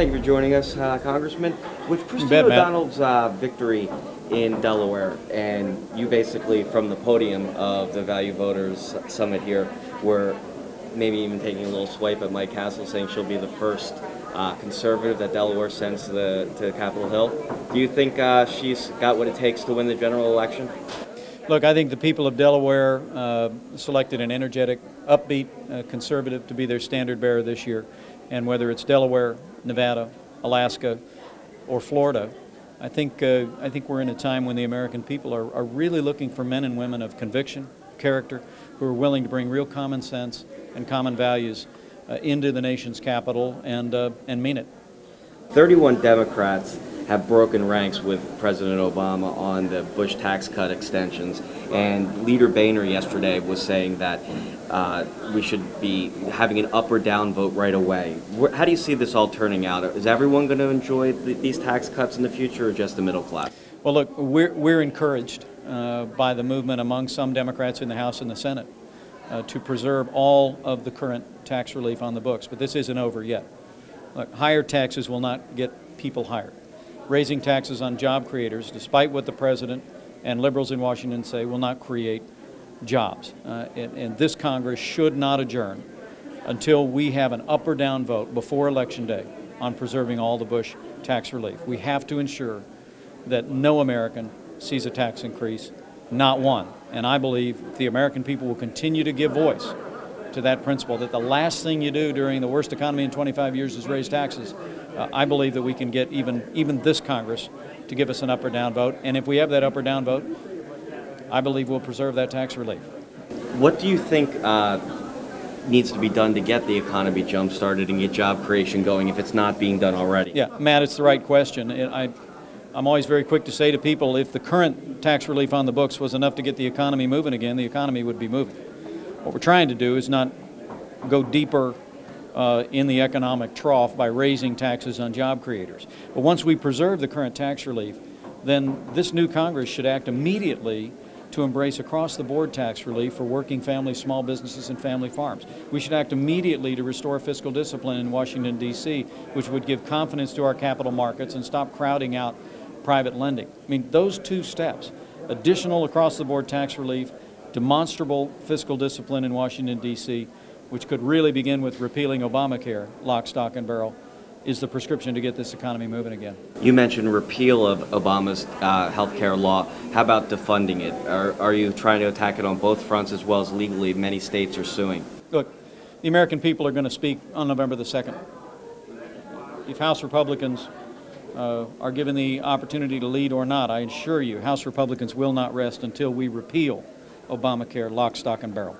Thank you for joining us, Congressman. With Christine O'Donnell's victory in Delaware, and you basically, from the podium of the Value Voters Summit here, were maybe even taking a little swipe at Mike Castle, saying she'll be the first conservative that Delaware sends to Capitol Hill. Do you think she's got what it takes to win the general election? Look, I think the people of Delaware selected an energetic, upbeat conservative to be their standard bearer this year. And whether it's Delaware, Nevada, Alaska, or Florida, I think we're in a time when the American people are really looking for men and women of conviction, character, who are willing to bring real common sense and common values into the nation's capital and mean it. 31 Democrats have broken ranks with President Obama on the Bush tax cut extensions, and Leader Boehner yesterday was saying that we should be having an up or down vote right away. How do you see this all turning out? Is everyone going to enjoy these tax cuts in the future, or just the middle class? Well, look, we're encouraged by the movement among some Democrats in the House and the Senate to preserve all of the current tax relief on the books, but this isn't over yet. Look, higher taxes will not get people hired. Raising taxes on job creators, despite what the President and liberals in Washington say, will not create jobs. And this Congress should not adjourn until we have an up or down vote before Election Day on preserving all the Bush tax relief. We have to ensure that no American sees a tax increase, not one. And I believe the American people will continue to give voice to that principle, that the last thing you do during the worst economy in 25 years is raise taxes. I believe that we can get even this Congress to give us an up or down vote. And if we have that up or down vote, I believe we'll preserve that tax relief. What do you think needs to be done to get the economy jump-started and get job creation going if it's not being done already? Yeah, Matt, it's the right question. I'm always very quick to say to people, if the current tax relief on the books was enough to get the economy moving again, the economy would be moving. What we're trying to do is not go deeper in the economic trough by raising taxes on job creators. But once we preserve the current tax relief, then this new Congress should act immediately to embrace across-the-board tax relief for working families, small businesses, and family farms. We should act immediately to restore fiscal discipline in Washington, D.C., which would give confidence to our capital markets and stop crowding out private lending. I mean, those two steps, additional across-the-board tax relief, demonstrable fiscal discipline in Washington, D.C., which could really begin with repealing Obamacare, lock, stock, and barrel, is the prescription to get this economy moving again. You mentioned repeal of Obama's health care law. How about defunding it? Are you trying to attack it on both fronts as well as legally? Many states are suing. Look, the American people are going to speak on November the 2nd. If House Republicans are given the opportunity to lead or not, I assure you, House Republicans will not rest until we repeal Obamacare, lock, stock, and barrel.